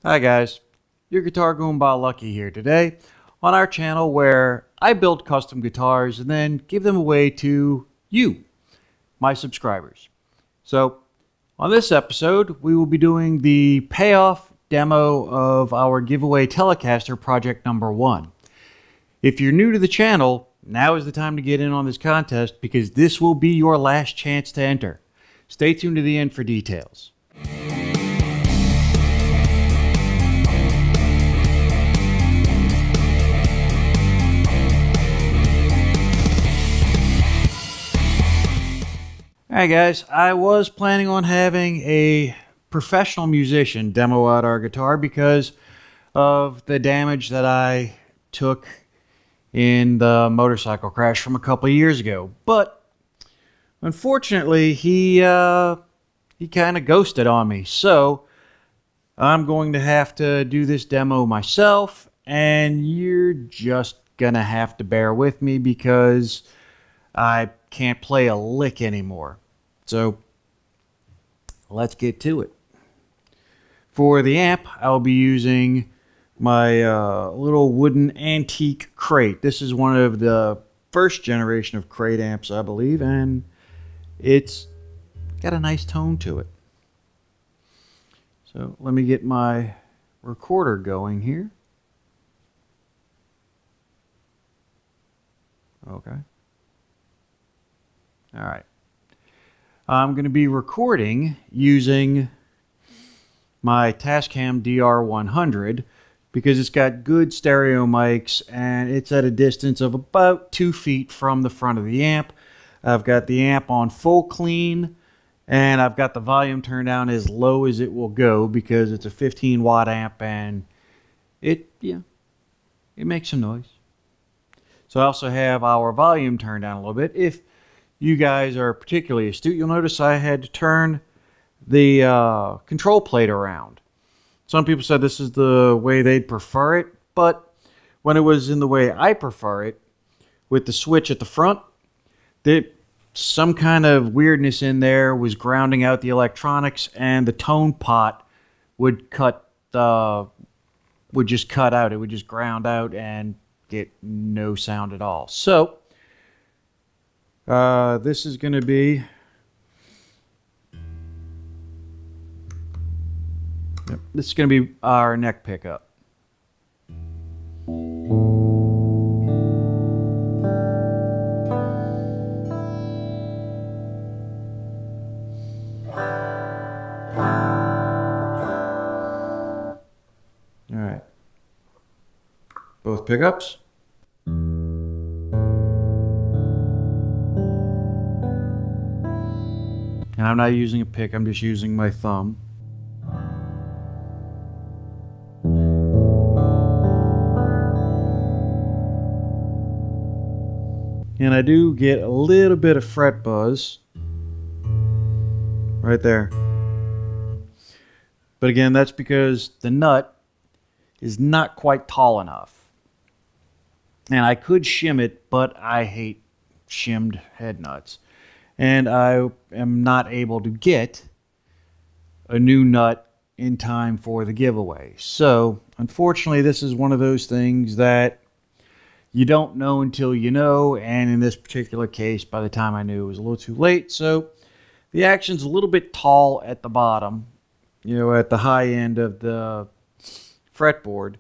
Hi guys, your Guitar Goomba Lucky here today on our channel where I build custom guitars and then give them away to you, my subscribers. So on this episode we will be doing the payoff demo of our giveaway Telecaster project number 1. If you're new to the channel, now is the time to get in on this contest because this will be your last chance to enter. Stay tuned to the end for details. Alright guys, I was planning on having a professional musician demo out our guitar because of the damage that I took in the motorcycle crash from a couple of years ago. But unfortunately, he kind of ghosted on me. So I'm going to have to do this demo myself, and you're just gonna have to bear with me because I can't play a lick anymore. So let's get to it. For the amp, I'll be using my little wooden antique crate. This is one of the first generation of crate amps, I believe, and it's got a nice tone to it. So let me get my recorder going here. Okay. All right. I'm going to be recording using my Tascam DR100 because it's got good stereo mics and it's at a distance of about 2 feet from the front of the amp. I've got the amp on full clean and I've got the volume turned down as low as it will go because it's a 15 watt amp and it makes some noise. So I also have our volume turned down a little bit. If you guys are particularly astute, you'll notice I had to turn the control plate around. Some people said this is the way they'd prefer it, but when it was in the way I prefer it, with the switch at the front, some kind of weirdness in there was grounding out the electronics, and the tone pot would just cut out. It would just ground out and get no sound at all. So this is going to be our neck pickup. All right. Both pickups. And I'm not using a pick, I'm just using my thumb. And I do get a little bit of fret buzz right there. But again, that's because the nut is not quite tall enough. And I could shim it, but I hate shimmed head nuts. And I am not able to get a new nut in time for the giveaway. So, unfortunately, this is one of those things that you don't know until you know, and in this particular case, by the time I knew, it was a little too late. So, the action's a little bit tall at the bottom, at the high end of the fretboard.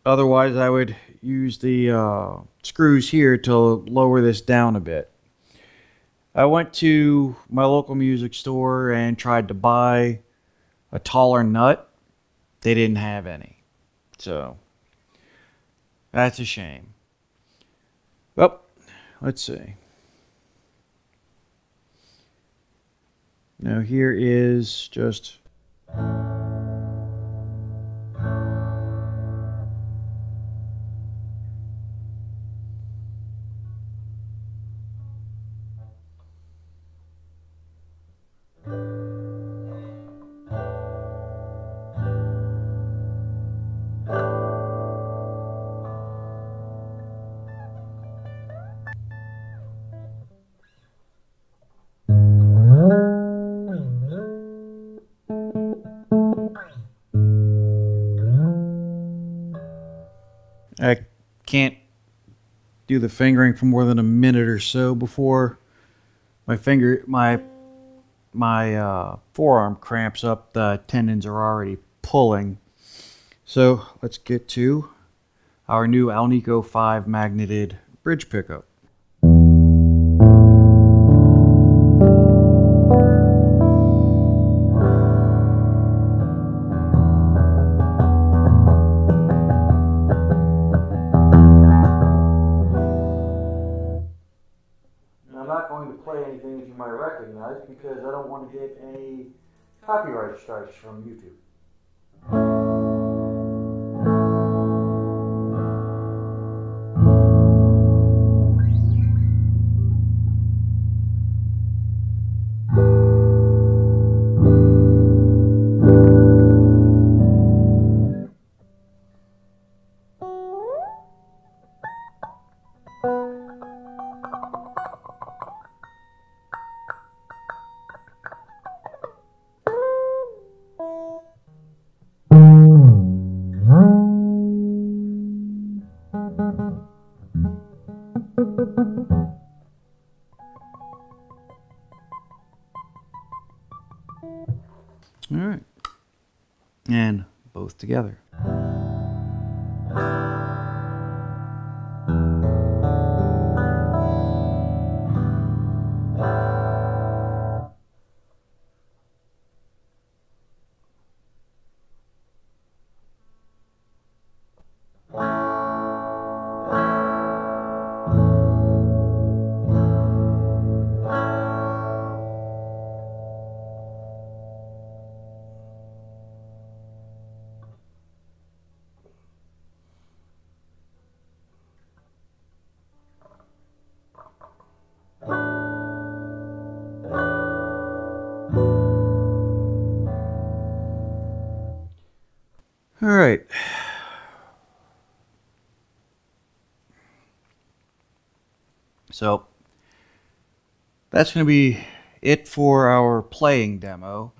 Otherwise, I would use the screws here to lower this down a bit. I went to my local music store and tried to buy a taller nut. They didn't have any. So that's a shame. Well, let's see. Now here is just can't do the fingering for more than a minute or so before my forearm cramps up. The tendons are already pulling. So let's get to our new Alnico 5 magneted bridge pickup. I'm not going to play anything that you might recognize because I don't want to get any copyright strikes from YouTube. All right, and both together. All right. So that's going to be it for our playing demo.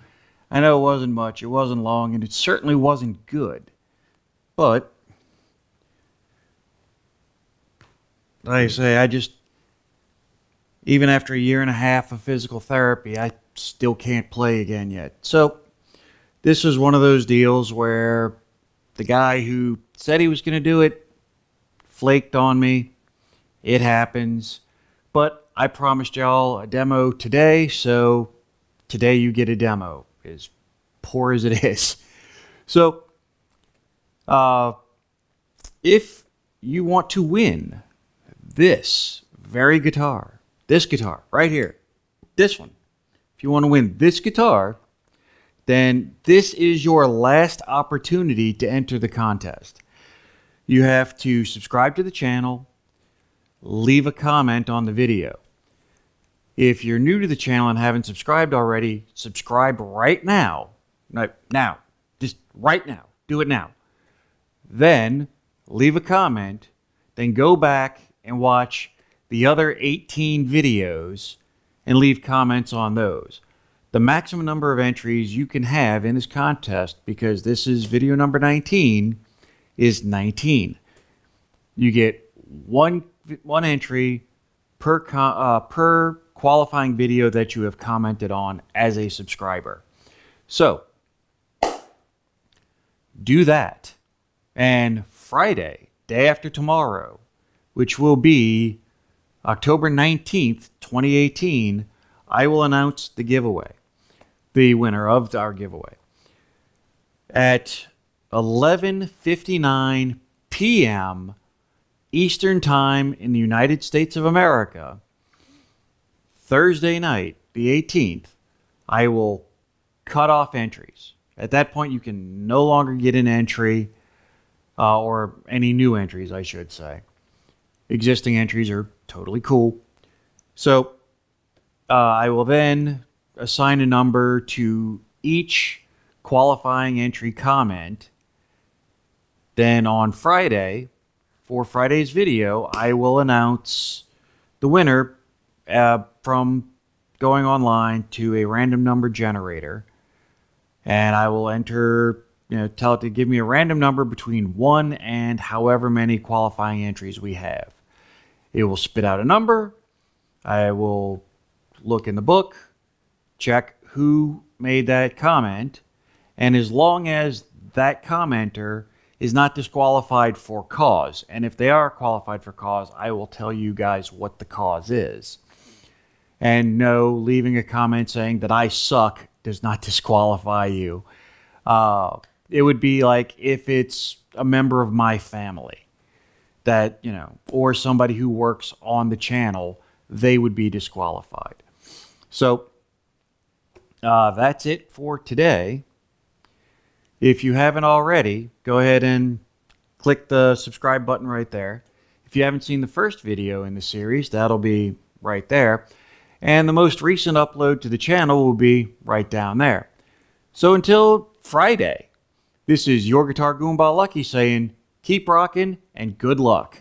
I know it wasn't much, it wasn't long, and it certainly wasn't good. But like I say, even after a year and a half of physical therapy, I still can't play again yet. So this is one of those deals where the guy who said he was going to do it flaked on me. It happens. But I promised y'all a demo today, so today you get a demo, as poor as it is. So, if you want to win this very guitar, this guitar right here, this one, if you want to win this guitar, then this is your last opportunity to enter the contest. You have to subscribe to the channel, leave a comment on the video. If you're new to the channel and haven't subscribed already, subscribe right now. Now. Just right now. Do it now. Then leave a comment, then go back and watch the other 18 videos and leave comments on those. The maximum number of entries you can have in this contest, because this is video number 19, is 19. You get one entry per qualifying video that you have commented on as a subscriber. So do that. And Friday, day after tomorrow, which will be October 19th, 2018, I will announce the giveaway. The winner of our giveaway. At 11:59 p.m. Eastern Time in the United States of America, Thursday night, the 18th, I will cut off entries. At that point, you can no longer get an entry, or any new entries, I should say. Existing entries are totally cool. So, I will then assign a number to each qualifying entry comment. Then on Friday, for Friday's video, I will announce the winner from going online to a random number generator. And I will enter tell it to give me a random number between 1 and however many qualifying entries we have. It will spit out a number. I will look in the book, check who made that comment, and as long as that commenter is not disqualified for cause, and if they are qualified for cause, I will tell you guys what the cause is. And no, leaving a comment saying that I suck does not disqualify you. It would be like if it's a member of my family that, or somebody who works on the channel, they would be disqualified. So that's it for today. If you haven't already, go ahead and click the subscribe button right there. If you haven't seen the first video in the series, that'll be right there. And the most recent upload to the channel will be right down there. So until Friday, this is your Guitar Goomba Lucky saying, keep rocking and good luck.